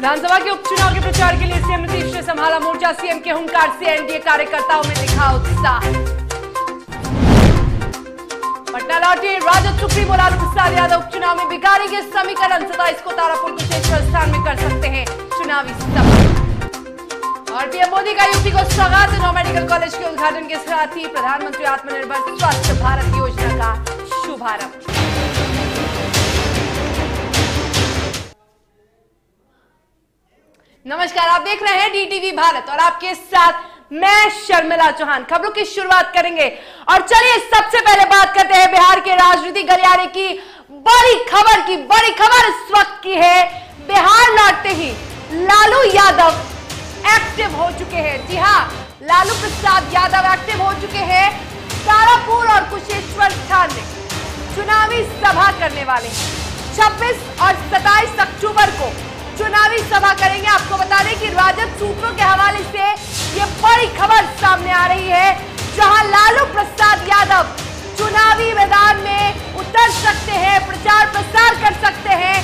विधानसभा के उपचुनाव के प्रचार के लिए सीएम नीतीश ने संभाला मोर्चा। सीएम के हुंकार से एनडीए कार्यकर्ताओं में दिखा उत्साह। पटना लौटे राजद सुप्रीमो लालू प्रसाद यादव। उपचुनाव में बिगाड़ेंगे समीकरण। 27 को तारापुर कुशेश्वर स्थान में कर सकते हैं चुनावी सभा। और पीएम मोदी का यूपी को सौगात। 9 मेडिकल कॉलेज के उद्घाटन के साथ ही प्रधानमंत्री आत्मनिर्भर स्वास्थ्य भारत योजना का शुभारंभ। नमस्कार, आप देख रहे हैं डीटीवी भारत और आपके साथ मैं शर्मिला चौहान। खबरों की शुरुआत करेंगे और चलिए सबसे पहले बात करते हैं बिहार के राजनीतिक गलियारे की बड़ी खबर की। बड़ी खबर इस वक्त की है, बिहार लौटते ही लालू यादव एक्टिव हो चुके हैं। जी हां, लालू प्रसाद यादव एक्टिव हो चुके हैं। तारापुर और कुशेश्वर स्थान में चुनावी सभा करने वाले हैं। 26 और 27 अक्टूबर को चुनावी सभा करेंगे। आपको बता दें कि राजद सूत्रों के हवाले से ये बड़ी खबर सामने आ रही है, जहां लालू प्रसाद यादव चुनावी मैदान में उतर सकते हैं, प्रचार प्रसार कर सकते हैं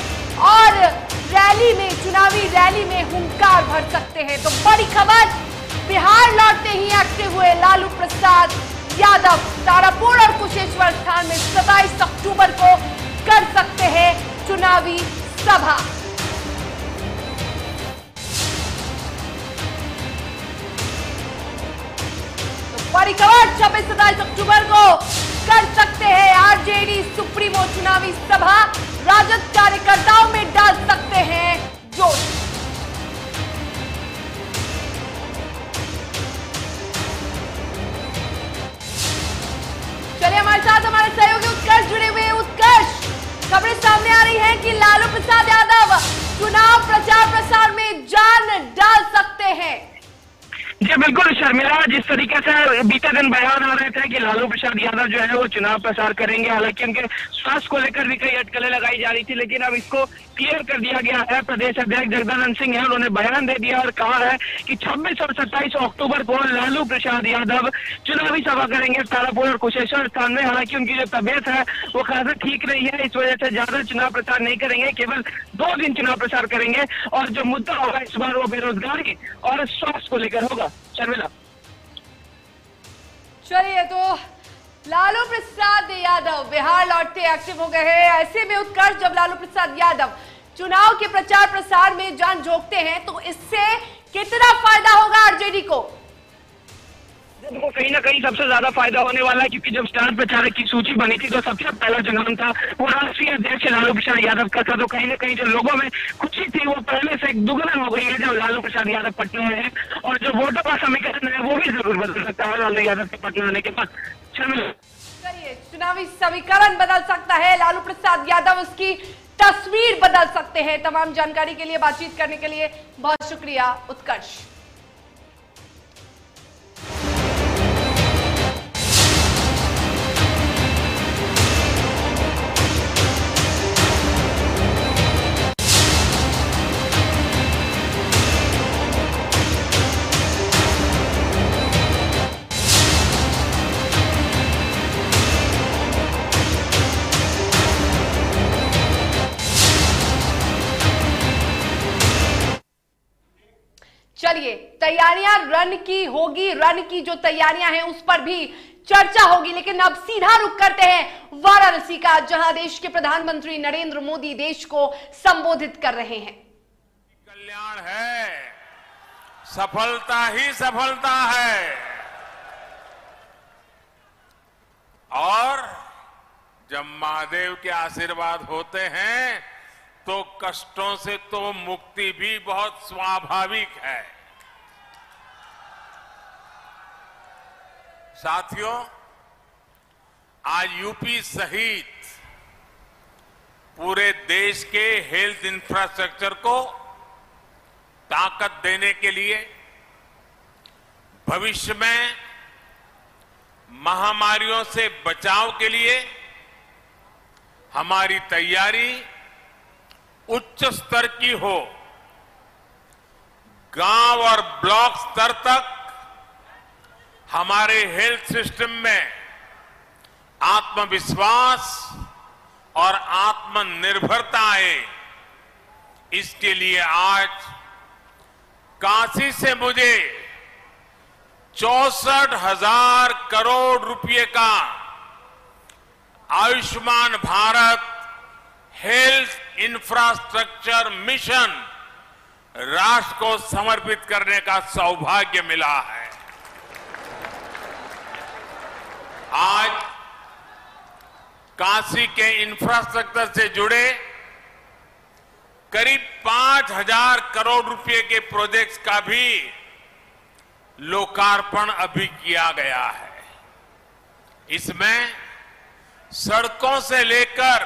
और रैली में, चुनावी रैली में हुंकार भर सकते हैं। तो बड़ी खबर, बिहार लौटते ही एक्टिव हुए लालू प्रसाद यादव। तारापुर और कुशेश्वर स्थान में 27 अक्टूबर को कर सकते हैं चुनावी सभा। बड़ी खबर, 26-27 अक्टूबर को कर सकते हैं आरजेडी सुप्रीमो चुनावी सभा। राजद कार्यकर्ताओं में डाल सकते हैं जोश। चलिए हमारे साथ हमारे सहयोगी उत्कर्ष जुड़े हुए। उत्कर्ष, खबरें सामने आ रही हैं कि लालू प्रसाद यादव चुनाव प्रचार प्रसार में जान डाल सकते हैं। जी बिल्कुल शर्मिला, जिस तरीके से बीते दिन बयान आ रहे थे कि लालू प्रसाद यादव जो है वो चुनाव प्रसार करेंगे, हालांकि उनके स्वास्थ्य को लेकर भी कई अटकलें लगाई जा रही थी, लेकिन अब इसको क्लियर कर दिया गया है। प्रदेश अध्यक्ष जगदानंद सिंह है, उन्होंने बयान दे दिया और कहा है कि 26 और 27 अक्टूबर को लालू प्रसाद यादव चुनावी सभा करेंगे तारापुर और कुशेश्वर स्थान में। हालांकि उनकी जो तबियत है वो खासा ठीक नहीं है, इस वजह से ज्यादा चुनाव प्रचार नहीं करेंगे, केवल 2 दिन चुनाव प्रचार करेंगे और जो मुद्दा होगा इस बार वो बेरोजगारी और स्वास्थ्य को लेकर होगा। शर्मिला, चलिए तो लालू प्रसाद यादव बिहार लौटते एक्टिव हो गए हैं। ऐसे में उत्कर्ष, जब लालू प्रसाद यादव चुनाव के प्रचार प्रसार में जान झोंकते हैं तो इससे कितना फायदा होगा आरजेडी को? देखो, कहीं ना कहीं सबसे ज्यादा फायदा होने वाला है, क्योंकि जब स्टार प्रचारक की सूची बनी थी तो सबसे पहला जो नाम था वो राष्ट्रीय अध्यक्ष लालू प्रसाद यादव का था। तो कहीं ना कहीं जो लोगों में खुशी थी वो पहले से दुगना हो गई है जब लालू प्रसाद यादव पटना में है, और जो वोटों का समीकरण है वो भी जरूर बदल सकता है लालू यादव के पटना आने के बाद। चलिए, चुनावी समीकरण बदल सकता है, लालू प्रसाद यादव उसकी तस्वीर बदल सकते हैं। तमाम जानकारी के लिए, बातचीत करने के लिए बहुत शुक्रिया उत्कर्ष। चलिए, तैयारियां रन की होगी, रन की जो तैयारियां हैं उस पर भी चर्चा होगी, लेकिन अब सीधा रुख करते हैं वाराणसी का, जहां देश के प्रधानमंत्री नरेंद्र मोदी देश को संबोधित कर रहे हैं। कल्याण है, सफलता ही सफलता है, और जब महादेव के आशीर्वाद होते हैं तो कष्टों से तो मुक्ति भी बहुत स्वाभाविक है। साथियों, आज यूपी सहित पूरे देश के हेल्थ इंफ्रास्ट्रक्चर को ताकत देने के लिए, भविष्य में महामारियों से बचाव के लिए हमारी तैयारी उच्च स्तर की हो। गांव और ब्लॉक स्तर तक हमारे हेल्थ सिस्टम में आत्मविश्वास और आत्मनिर्भरता आए, इसके लिए आज काशी से मुझे 64,000 करोड़ रुपए का Ayushman Bharat health infrastructure mission राष्ट्र को समर्पित करने का सौभाग्य मिला है। आज काशी के इंफ्रास्ट्रक्चर से जुड़े करीब 5,000 करोड़ रुपए के प्रोजेक्ट्स का भी लोकार्पण अभी किया गया है। इसमें सड़कों से लेकर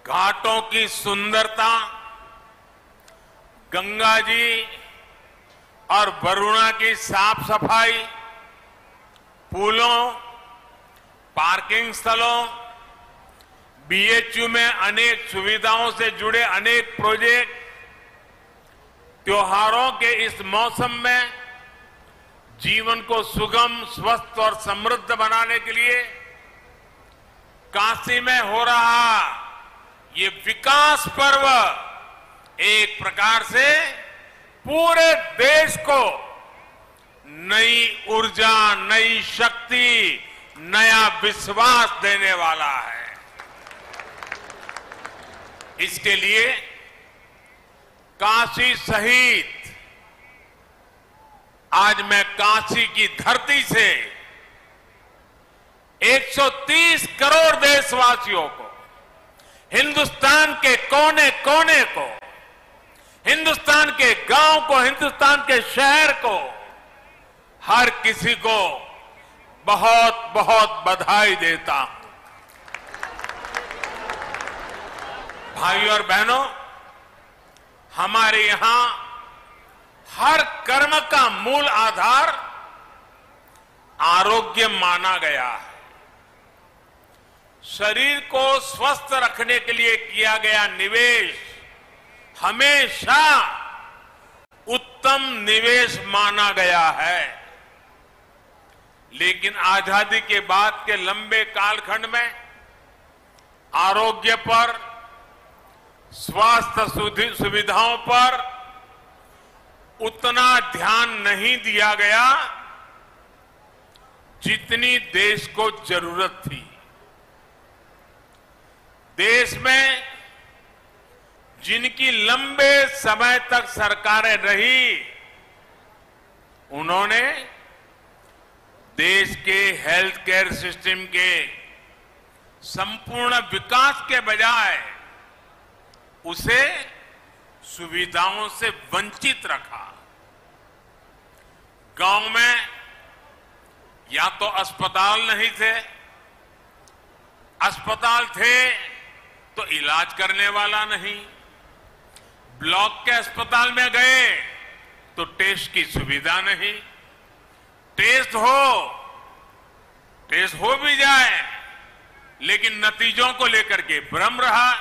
घाटों की सुंदरता, गंगा जी और वरुणा की साफ सफाई, पुलों, पार्किंग स्थलों, बीएचयू में अनेक सुविधाओं से जुड़े अनेक प्रोजेक्ट, त्योहारों के इस मौसम में जीवन को सुगम, स्वस्थ और समृद्ध बनाने के लिए काशी में हो रहा ये विकास पर्व एक प्रकार से पूरे देश को नई ऊर्जा, नई शक्ति, नया विश्वास देने वाला है। इसके लिए काशी सहित आज मैं काशी की धरती से 130 करोड़ देशवासियों को, हिंदुस्तान के कोने कोने को, हिंदुस्तान के गांव को, हिंदुस्तान के शहर को, हर किसी को बहुत बहुत बधाई देता हूं। भाइयों और बहनों, हमारे यहां हर कर्म का मूल आधार आरोग्य माना गया है। शरीर को स्वस्थ रखने के लिए किया गया निवेश हमेशा उत्तम निवेश माना गया है। लेकिन आजादी के बाद के लंबे कालखंड में आरोग्य पर, स्वास्थ्य सुविधाओं पर उतना ध्यान नहीं दिया गया जितनी देश को जरूरत थी। देश में जिनकी लंबे समय तक सरकारें रही, उन्होंने देश के हेल्थ केयर सिस्टम के संपूर्ण विकास के बजाय उसे सुविधाओं से वंचित रखा। गांव में या तो अस्पताल नहीं थे, अस्पताल थे तो इलाज करने वाला नहीं, ब्लॉक के अस्पताल में गए तो टेस्ट की सुविधा नहीं, टेस्ट हो भी जाए लेकिन नतीजों को लेकर के भ्रम रहा,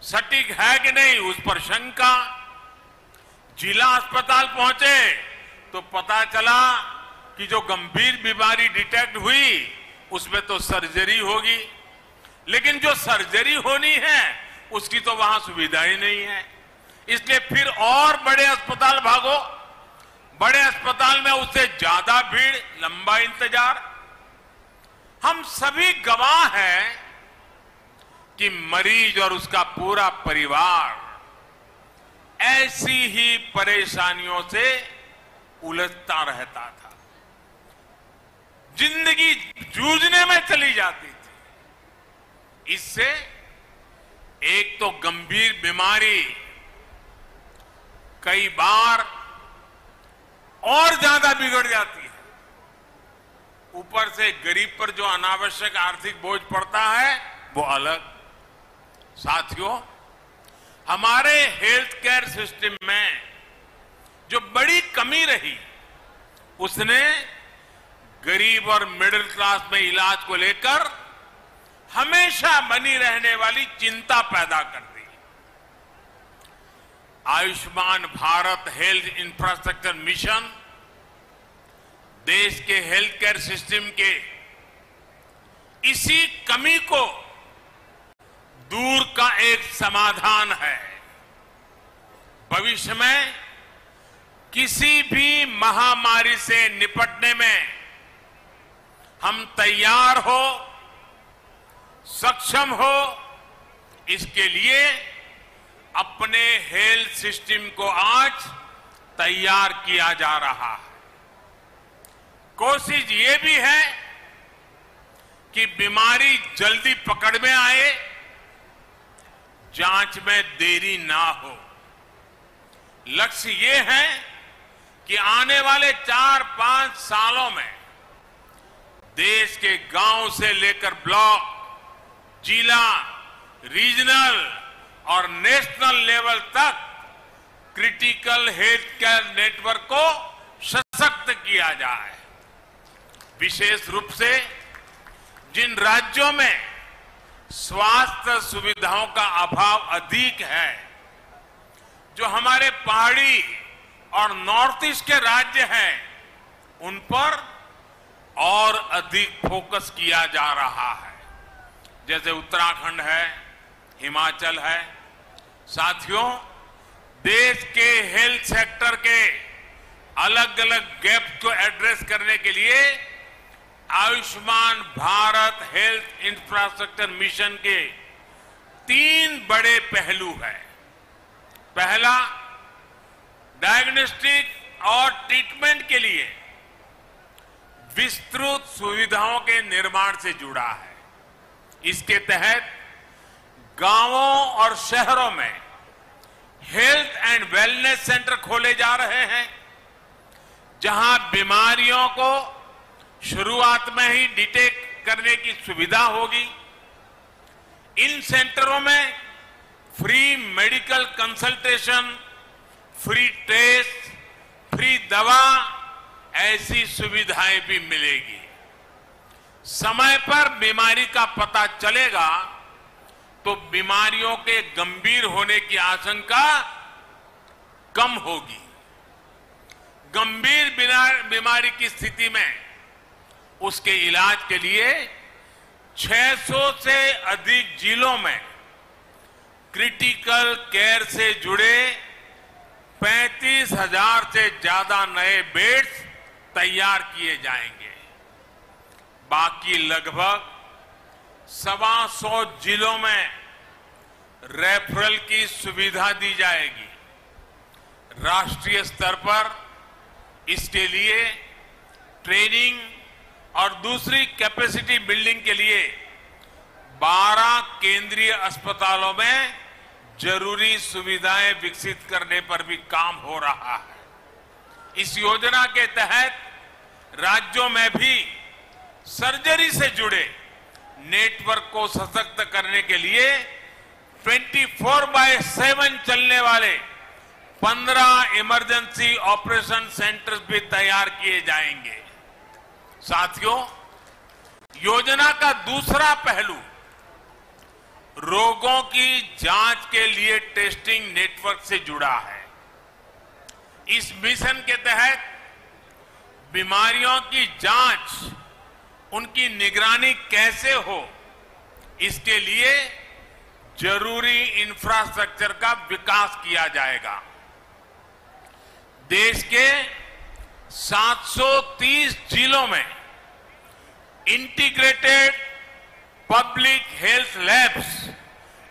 सटीक है कि नहीं उस पर शंका। जिला अस्पताल पहुंचे तो पता चला कि जो गंभीर बीमारी डिटेक्ट हुई उसमें तो सर्जरी होगी, लेकिन जो सर्जरी होनी है उसकी तो वहां सुविधा ही नहीं है। इसलिए फिर और बड़े अस्पताल भागो, बड़े अस्पताल में उससे ज्यादा भीड़, लंबा इंतजार। हम सभी गवाह हैं कि मरीज और उसका पूरा परिवार ऐसी ही परेशानियों से उलझता रहता था, जिंदगी जूझने में चली जाती थी। इससे एक तो गंभीर बीमारी कई बार और ज्यादा बिगड़ जाती है, ऊपर से गरीब पर जो अनावश्यक आर्थिक बोझ पड़ता है वो अलग। साथियों, हमारे हेल्थ केयर सिस्टम में जो बड़ी कमी रही उसने गरीब और मिडिल क्लास में इलाज को लेकर हमेशा बनी रहने वाली चिंता पैदा कर दी। Ayushman Bharat health infrastructure mission देश के हेल्थ केयर सिस्टम के इसी कमी को दूर का एक समाधान है। भविष्य में किसी भी महामारी से निपटने में हम तैयार हो, सक्षम हो, इसके लिए अपने हेल्थ सिस्टम को आज तैयार किया जा रहा है। कोशिश ये भी है कि बीमारी जल्दी पकड़ में आए, जांच में देरी ना हो। लक्ष्य ये है कि आने वाले 4-5 सालों में देश के गांव से लेकर ब्लॉक, जिला, रीजनल और नेशनल लेवल तक क्रिटिकल हेल्थ केयर नेटवर्क को सशक्त किया जाए। विशेष रूप से जिन राज्यों में स्वास्थ्य सुविधाओं का अभाव अधिक है, जो हमारे पहाड़ी और नॉर्थ ईस्ट के राज्य हैं, उन पर और अधिक फोकस किया जा रहा है। जैसे उत्तराखंड है, हिमाचल है। साथियों, देश के हेल्थ सेक्टर के अलग अलग गैप को एड्रेस करने के लिए Ayushman Bharat health infrastructure mission के 3 बड़े पहलू हैं। पहला, डायग्नोस्टिक और ट्रीटमेंट के लिए विस्तृत सुविधाओं के निर्माण से जुड़ा है। इसके तहत गांवों और शहरों में हेल्थ एंड वेलनेस सेंटर खोले जा रहे हैं, जहां बीमारियों को शुरुआत में ही डिटेक्ट करने की सुविधा होगी। इन सेंटरों में free medical consultation, free test, free दवा, ऐसी सुविधाएं भी मिलेगी। समय पर बीमारी का पता चलेगा तो बीमारियों के गंभीर होने की आशंका कम होगी। गंभीर बीमारी की स्थिति में उसके इलाज के लिए 600 से अधिक जिलों में क्रिटिकल केयर से जुड़े 35,000 से ज्यादा नए बेड्स तैयार किए जाएंगे। बाकी लगभग 125 जिलों में रेफरल की सुविधा दी जाएगी। राष्ट्रीय स्तर पर इसके लिए ट्रेनिंग और दूसरी कैपेसिटी बिल्डिंग के लिए 12 केंद्रीय अस्पतालों में जरूरी सुविधाएं विकसित करने पर भी काम हो रहा है। इस योजना के तहत राज्यों में भी सर्जरी से जुड़े नेटवर्क को सशक्त करने के लिए 24/7 चलने वाले 15 इमरजेंसी ऑपरेशन सेंटर्स भी तैयार किए जाएंगे। साथियों, योजना का दूसरा पहलू रोगों की जांच के लिए टेस्टिंग नेटवर्क से जुड़ा है। इस मिशन के तहत बीमारियों की जांच, उनकी निगरानी कैसे हो, इसके लिए जरूरी इंफ्रास्ट्रक्चर का विकास किया जाएगा। देश के 730 जिलों में इंटीग्रेटेड पब्लिक हेल्थ लैब्स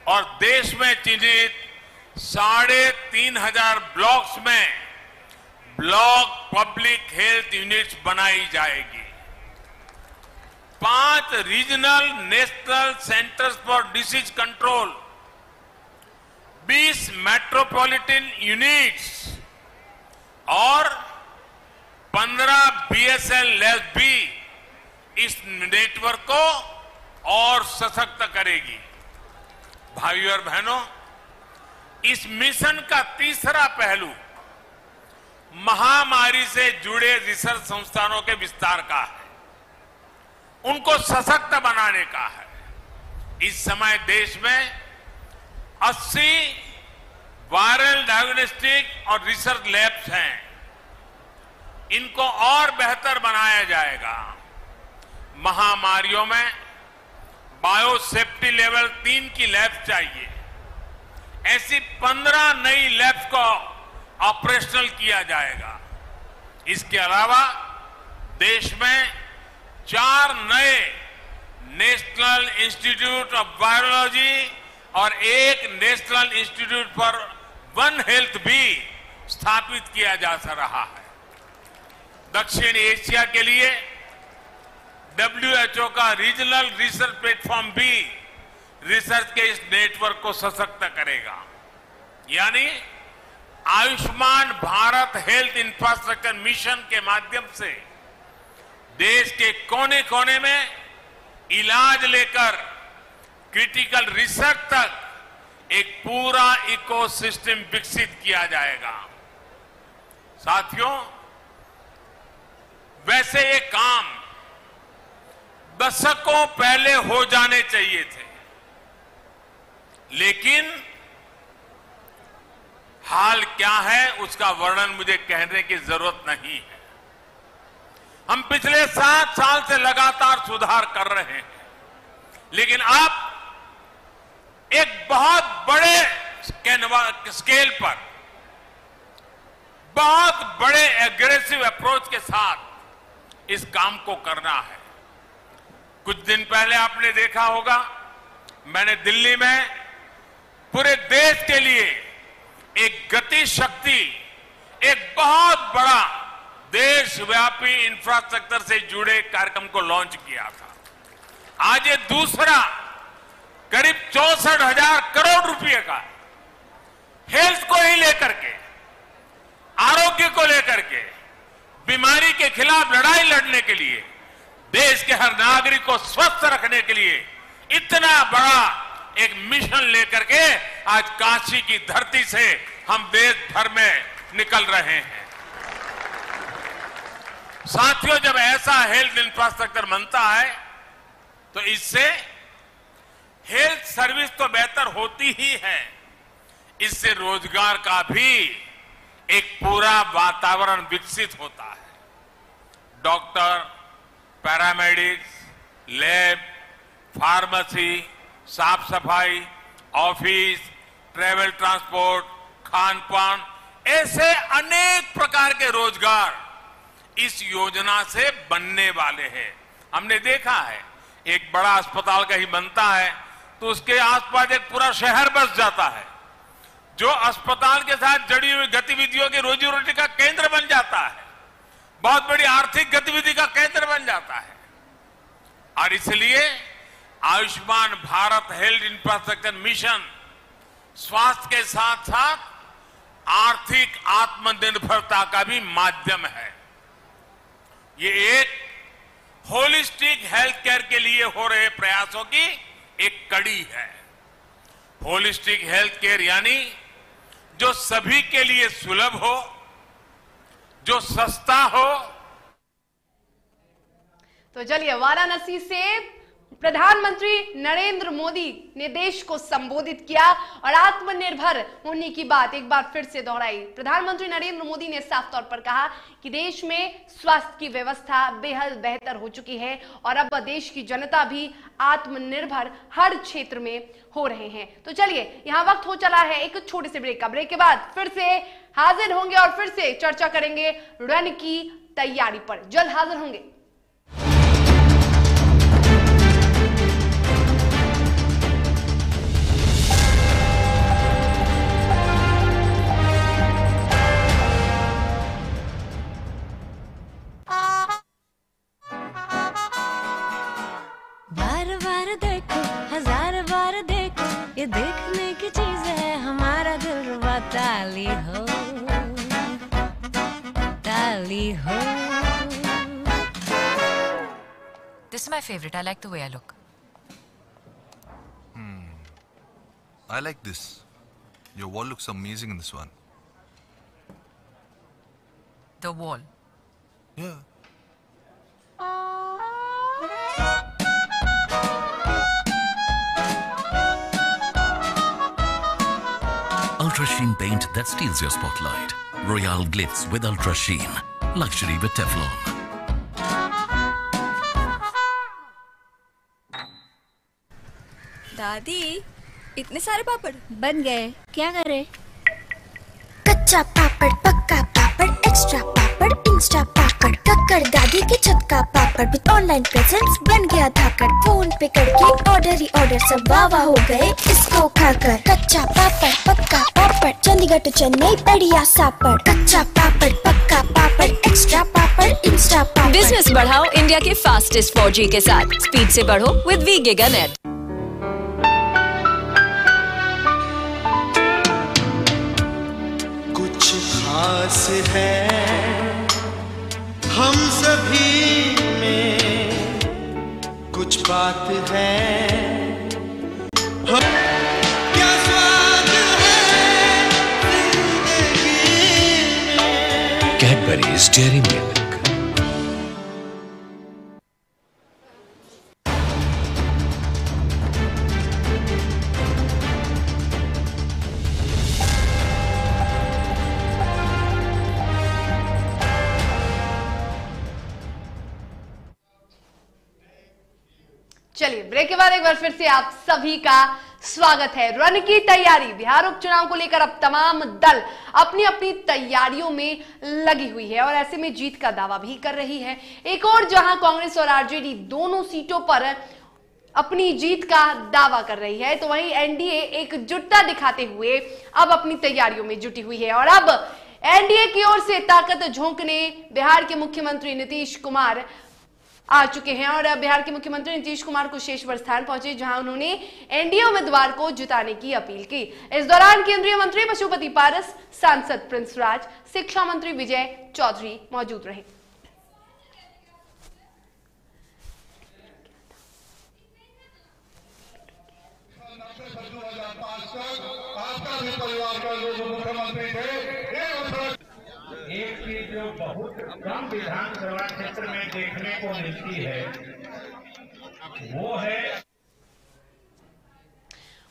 और देश में चिन्हित 3,500 ब्लॉक्स में ब्लॉक पब्लिक हेल्थ यूनिट्स बनाई जाएगी। 5 regional national centres for disease control, 20 metropolitan units और 15 बीएसएल लैब भी इस नेटवर्क को और सशक्त करेगी। भाइयों और बहनों, इस मिशन का तीसरा पहलू महामारी से जुड़े रिसर्च संस्थानों के विस्तार का है, उनको सशक्त बनाने का है। इस समय देश में 80 वायरल डायग्नोस्टिक और रिसर्च लैब्स हैं। इनको और बेहतर बनाया जाएगा। महामारियों में बायोसेफ्टी लेवल 3 की लैब चाहिए। ऐसी 15 नई लैब्स को ऑपरेशनल किया जाएगा। इसके अलावा देश में 4 नए नेशनल इंस्टीट्यूट ऑफ वायरोलॉजी और 1 national institute for one health भी स्थापित किया जा रहा है। दक्षिण एशिया के लिए WHO का रीजनल रिसर्च प्लेटफॉर्म भी रिसर्च के इस नेटवर्क को सशक्त करेगा। यानी Ayushman Bharat health infrastructure mission के माध्यम से देश के कोने कोने में इलाज लेकर क्रिटिकल रिसर्च तक एक पूरा इकोसिस्टम विकसित किया जाएगा। साथियों, वैसे ये काम दशकों पहले हो जाने चाहिए थे, लेकिन हाल क्या है उसका वर्णन मुझे कहने की जरूरत नहीं है। हम पिछले 7 साल से लगातार सुधार कर रहे हैं, लेकिन अब एक बहुत बड़े स्केल पर बहुत बड़े एग्रेसिव अप्रोच के साथ इस काम को करना है। कुछ दिन पहले आपने देखा होगा, मैंने दिल्ली में पूरे देश के लिए एक गति शक्ति, एक बहुत बड़ा देशव्यापी इंफ्रास्ट्रक्चर से जुड़े कार्यक्रम को लॉन्च किया था। आज ये दूसरा करीब 64,000 करोड़ रुपए का हेल्थ को ही लेकर के, आरोग्य को लेकर के, बीमारी के खिलाफ लड़ाई लड़ने के लिए, देश के हर नागरिक को स्वस्थ रखने के लिए इतना बड़ा एक मिशन लेकर के आज काशी की धरती से हम देश भर में निकल रहे हैं। साथियों, जब ऐसा हेल्थ इंफ्रास्ट्रक्चर बनता है तो इससे हेल्थ सर्विस तो बेहतर होती ही है, इससे रोजगार का भी एक पूरा वातावरण विकसित होता है। डॉक्टर, पैरामेडिक्स, लैब, फार्मेसी, साफ सफाई, ऑफिस, ट्रेवल ट्रांसपोर्ट, खान पान, ऐसे अनेक प्रकार के रोजगार इस योजना से बनने वाले हैं। हमने देखा है, एक बड़ा अस्पताल कहीं बनता है तो उसके आसपास एक पूरा शहर बस जाता है, जो अस्पताल के साथ जुड़ी हुई गतिविधियों की रोजी रोटी का केंद्र बन जाता है, बहुत बड़ी आर्थिक गतिविधि का केंद्र बन जाता है। और इसलिए Ayushman Bharat health infrastructure mission स्वास्थ्य के साथ साथ आर्थिक आत्मनिर्भरता का भी माध्यम है। ये एक होलिस्टिक हेल्थ केयर के लिए हो रहे प्रयासों की एक कड़ी है। होलिस्टिक हेल्थ केयर यानी जो सभी के लिए सुलभ हो, जो सस्ता हो। तो चलिए, वाराणसी से प्रधानमंत्री नरेंद्र मोदी ने देश को संबोधित किया और आत्मनिर्भर होने की बात एक बार फिर से दोहराई। प्रधानमंत्री नरेंद्र मोदी ने साफ तौर पर कहा कि देश में स्वास्थ्य की व्यवस्था बेहद बेहतर हो चुकी है और अब देश की जनता भी आत्मनिर्भर हर क्षेत्र में हो रहे हैं। तो चलिए, यहां वक्त हो चला है एक छोटे से ब्रेक का। ब्रेक के बाद फिर से हाजिर होंगे और फिर से चर्चा करेंगे रण की तैयारी पर। जल्द हाजिर होंगे। ये देखने की चीज है, हमारा दिल रुबा ताली हो, ताली हो। This is my favorite. I like the way I look. I like this. Your wall looks amazing in this one. The wall. Yeah. Ultra Sheen paint that steals your spotlight. Royale glitz with Ultra Sheen. Luxury with Teflon. दादी इतने सारे पापड़ बन गए, क्या करे? कच्चा पापड़, पक्का पापड़, extra पापड़, Insta पापड़, कक्कड़ दादी के छत का पापड़ विद ऑनलाइन प्रेजेंस बन गया धाकड़। फोन पे करके ऑर्डर ही ऑर्डर, सब वाह हो गए इसको खाकर। कच्चा पापड़, पक्का पापड़, चंडीगढ़ टू चेन्नई बढ़िया सापड़। कच्चा पापड़, पक्का पापड़, एक्स्ट्रा पापड़, इंस्टा पापड़। बिजनेस बढ़ाओ इंडिया के फास्टेस्ट 4G के साथ। स्पीड से बढ़ो विद वी गिगा नेट। कुछ खास है हम सभी में, कुछ बात है क्या स्वाद है जिंदगी में। Cadbury's Dairy Milk। चलिए ब्रेक के बाद एक बार फिर से आप सभी का स्वागत है। रन की तैयारी, बिहार उपचुनाव को लेकर अब तमाम दल अपनी अपनी तैयारियों में लगी हुई है और ऐसे में जीत का दावा भी कर रही है। एक और जहां कांग्रेस और आरजेडी दोनों सीटों पर अपनी जीत का दावा कर रही है, तो वहीं एनडीए एकजुटता दिखाते हुए अब अपनी तैयारियों में जुटी हुई है। और अब एनडीए की ओर से ताकत झोंकने बिहार के मुख्यमंत्री नीतीश कुमार आ चुके हैं और बिहार के मुख्यमंत्री नीतीश कुमार कुशेश्वर बरस्थान पहुंचे, जहां उन्होंने एनडीए उम्मीदवार को जिताने की अपील की। इस दौरान केंद्रीय मंत्री पशुपति पारस, सांसद प्रिंस राज, शिक्षा मंत्री विजय चौधरी मौजूद रहे। एक चीज जो बहुत कम विधानसभा क्षेत्र में देखने को मिलती है वो है,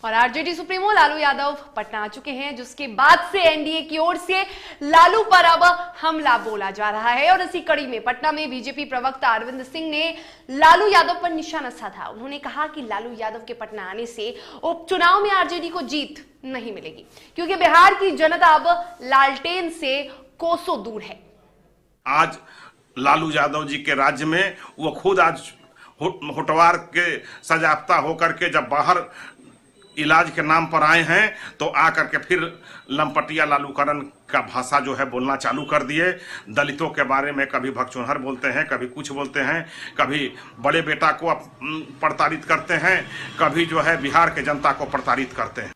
और आरजेडी सुप्रीमो लालू यादव पटना आ चुके हैं, जिसके बाद से एनडीए की ओर से लालू पर अब हमला बोला जा रहा है। और इसी कड़ी में पटना में बीजेपी प्रवक्ता अरविंद सिंह ने लालू यादव पर निशाना साधा। उन्होंने कहा कि लालू यादव के पटना आने से उपचुनाव में आरजेडी को जीत नहीं मिलेगी, क्योंकि बिहार की जनता अब लालटेन से कोसों दूर है। आज लालू यादव जी के राज्य में वो खुद आज होटवार के सजाफ्ता होकर के जब बाहर इलाज के नाम पर आए हैं, तो आकर के फिर लंपटिया लालूकरण का भाषा जो है बोलना चालू कर दिए। दलितों के बारे में कभी भगचोनहर बोलते हैं, कभी कुछ बोलते हैं, कभी बड़े बेटा को प्रताड़ित करते हैं, कभी जो है बिहार के जनता को प्रताड़ित करते हैं।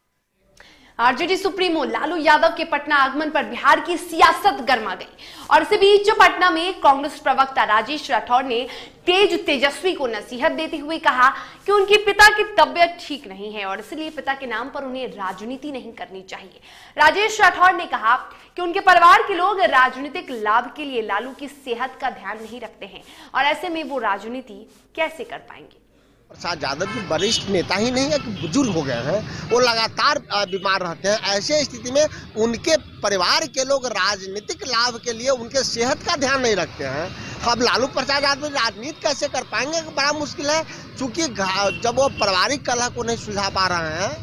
आरजेडी सुप्रीमो लालू यादव के पटना आगमन पर बिहार की सियासत गर्मा गई और इसी बीच पटना में कांग्रेस प्रवक्ता राजेश राठौर ने तेजस्वी को नसीहत देते हुए कहा कि उनके पिता की तबीयत ठीक नहीं है और इसलिए पिता के नाम पर उन्हें राजनीति नहीं करनी चाहिए। राजेश राठौर ने कहा कि उनके परिवार के लोग राजनीतिक लाभ के लिए लालू की सेहत का ध्यान नहीं रखते हैं और ऐसे में वो राजनीति कैसे कर पाएंगे। प्रसाद यादव जी वरिष्ठ नेता ही नहीं है कि बुजुर्ग हो गए हैं, वो लगातार बीमार रहते हैं। ऐसे स्थिति में उनके परिवार के लोग राजनीतिक लाभ के लिए उनके सेहत का ध्यान नहीं रखते हैं। अब लालू प्रसाद यादव राजनीति कैसे कर पाएंगे, बड़ा मुश्किल है, क्योंकि जब वो पारिवारिक कलह को नहीं सुलझा पा रहे हैं,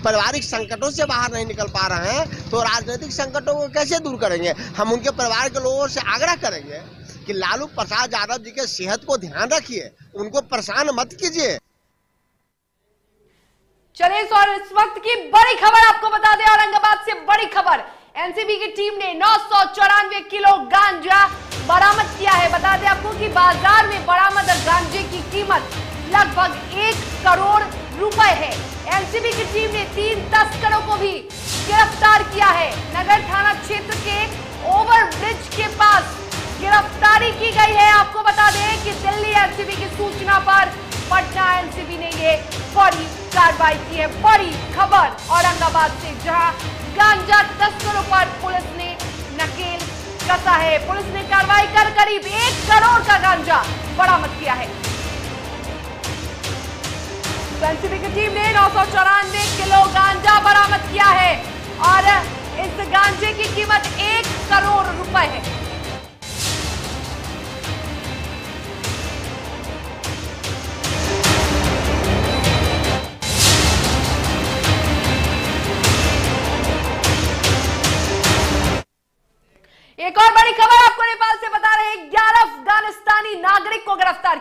पारिवारिक संकटों से बाहर नहीं निकल पा रहे हैं, तो राजनीतिक संकटों को कैसे दूर करेंगे। हम उनके परिवार के लोगों से आग्रह करेंगे कि लालू प्रसाद यादव जी के सेहत को ध्यान रखिए, उनको परेशान मत कीजिए। चलिए इस वक्त की बड़ी खबर आपको बता दें, औरंगाबाद से बड़ी खबर। एनसीबी की टीम ने 994 किलो गांजा बरामद किया है। बता दें आपको कि बाजार में बरामद गांजे की कीमत लगभग 1 करोड़ रुपए है। एनसीबी की टीम ने 3 तस्करों को भी गिरफ्तार किया है। नगर थाना क्षेत्र के ओवरब्रिज के पास गिरफ्तारी की गई है। आपको बता दें कि दिल्ली एनसीबी की सूचना पर पटना एनसीबी ने ये बड़ी कार्रवाई की है। बड़ी खबर औरंगाबाद से, जहां गांजा तस्करों पर पुलिस ने नकेल कसा है। पुलिस ने कार्रवाई कर करीब 1 करोड़ का गांजा बरामद किया है। एनसीबी की टीम ने 994 किलो गांजा बरामद किया है और इस गांजे की कीमत 1 करोड़ रुपए है।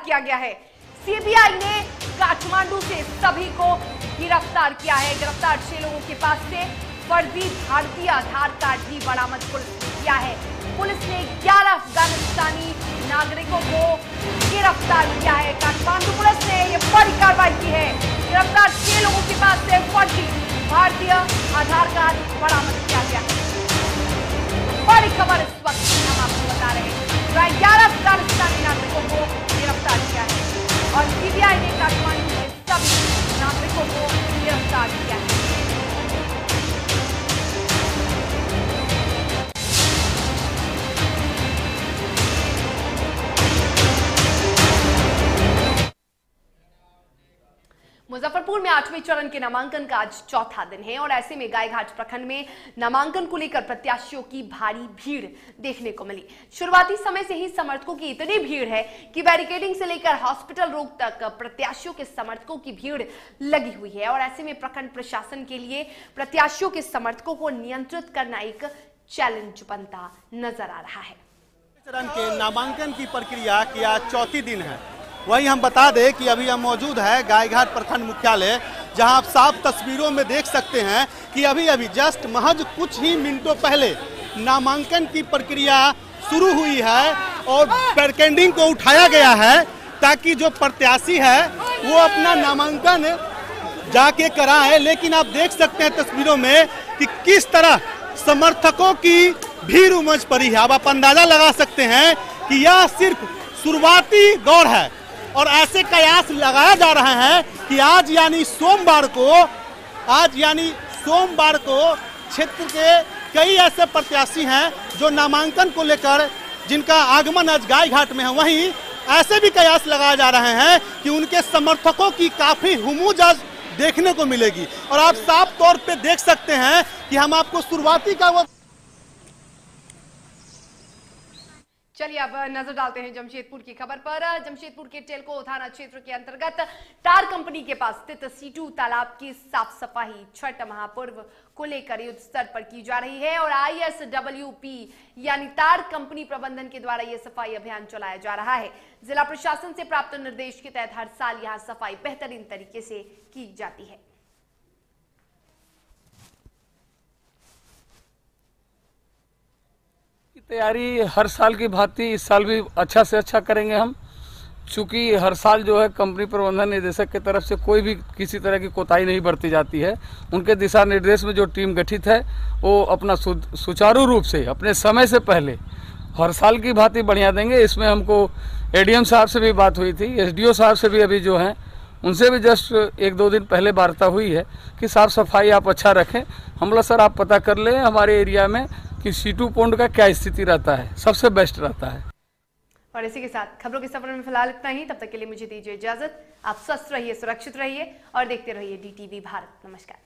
किया गया है। सीबीआई ने काठमांडू से सभी को गिरफ्तार किया है। गिरफ्तार 6 लोगों के पास से फर्जी भारतीय आधार कार्ड भी बरामद पुलिस ने किया है। पुलिस ने 11 अफगानिस्तानी नागरिकों को गिरफ्तार किया है। काठमांडू पुलिस ने यह बड़ी कार्रवाई की है। गिरफ्तार 6 लोगों के पास से फर्जी भारतीय आधार कार्ड बरामद किया गया है। बड़ी खबर इस वक्त हम आपको बता रहे हैं। 11 अफगानिस्तानी नागरिकों को गिरफ्तार किया है और सीबीआई ने काठमांडू के सभी नागरिकों को गिरफ्तार किया है। मुजफ्फरपुर में 8वें चरण के नामांकन का आज चौथा दिन है और ऐसे में गायघाट प्रखंड में नामांकन को लेकर प्रत्याशियों की भारी भीड़ देखने को मिली। शुरुआती समय से ही समर्थकों की इतनी भीड़ है कि बैरिकेडिंग से लेकर हॉस्पिटल रोड तक प्रत्याशियों के समर्थकों की भीड़ लगी हुई है और ऐसे में प्रखंड प्रशासन के लिए प्रत्याशियों के समर्थकों को नियंत्रित करना एक चैलेंज बनता नजर आ रहा है। चरण के नामांकन की प्रक्रिया की आज चौथी दिन है। वहीं हम बता दें कि अभी हम मौजूद है गायघाट प्रखंड मुख्यालय, जहां आप साफ तस्वीरों में देख सकते हैं कि अभी जस्ट महज कुछ ही मिनटों पहले नामांकन की प्रक्रिया शुरू हुई है और बैरिकेडिंग को उठाया गया है ताकि जो प्रत्याशी है वो अपना नामांकन जाके कराए। लेकिन आप देख सकते हैं तस्वीरों में कि किस तरह समर्थकों की भीड़ उमड़ पड़ी है। अब आप अंदाजा लगा सकते हैं कि यह सिर्फ शुरुआती दौर है और ऐसे कयास लगाया जा रहे हैं कि आज यानी सोमवार को क्षेत्र के कई ऐसे प्रत्याशी हैं जो नामांकन को लेकर जिनका आगमन आज गायघाट में है। वहीं ऐसे भी कयास लगाए जा रहे हैं कि उनके समर्थकों की काफी हुमूज आज देखने को मिलेगी और आप साफ तौर पे देख सकते हैं कि हम आपको शुरुआती का वो। चलिए अब नजर डालते हैं जमशेदपुर की खबर पर। जमशेदपुर के टेलको थाना क्षेत्र के अंतर्गत टार कंपनी के पास स्थित सीटू तालाब की साफ सफाई छठ महापर्व को लेकर युद्ध स्तर पर की जा रही है और ISWP यानी तार कंपनी प्रबंधन के द्वारा यह सफाई अभियान चलाया जा रहा है। जिला प्रशासन से प्राप्त निर्देश के तहत हर साल यहां सफाई बेहतरीन तरीके से की जाती है। तैयारी हर साल की भांति इस साल भी अच्छा से अच्छा करेंगे हम, चूँकि हर साल जो है कंपनी प्रबंधन निदेशक की तरफ से कोई भी किसी तरह की कोताही नहीं बरती जाती है। उनके दिशा निर्देश में जो टीम गठित है वो अपना सुचारू रूप से अपने समय से पहले हर साल की भांति बढ़िया देंगे। इसमें हमको ADM साहब से भी बात हुई थी, SDO साहब से भी अभी जो हैं उनसे भी जस्ट 1-2 दिन पहले वार्ता हुई है कि साफ सफाई आप अच्छा रखें। हम लोग सर आप पता कर लें हमारे एरिया में कि सीटू पॉन्ड का क्या स्थिति रहता है, सबसे बेस्ट रहता है। और इसी के साथ खबरों के सफर में फिलहाल इतना ही। तब तक के लिए मुझे दीजिए इजाजत। आप स्वस्थ रहिए, सुरक्षित रहिए और देखते रहिए DTV भारत। नमस्कार।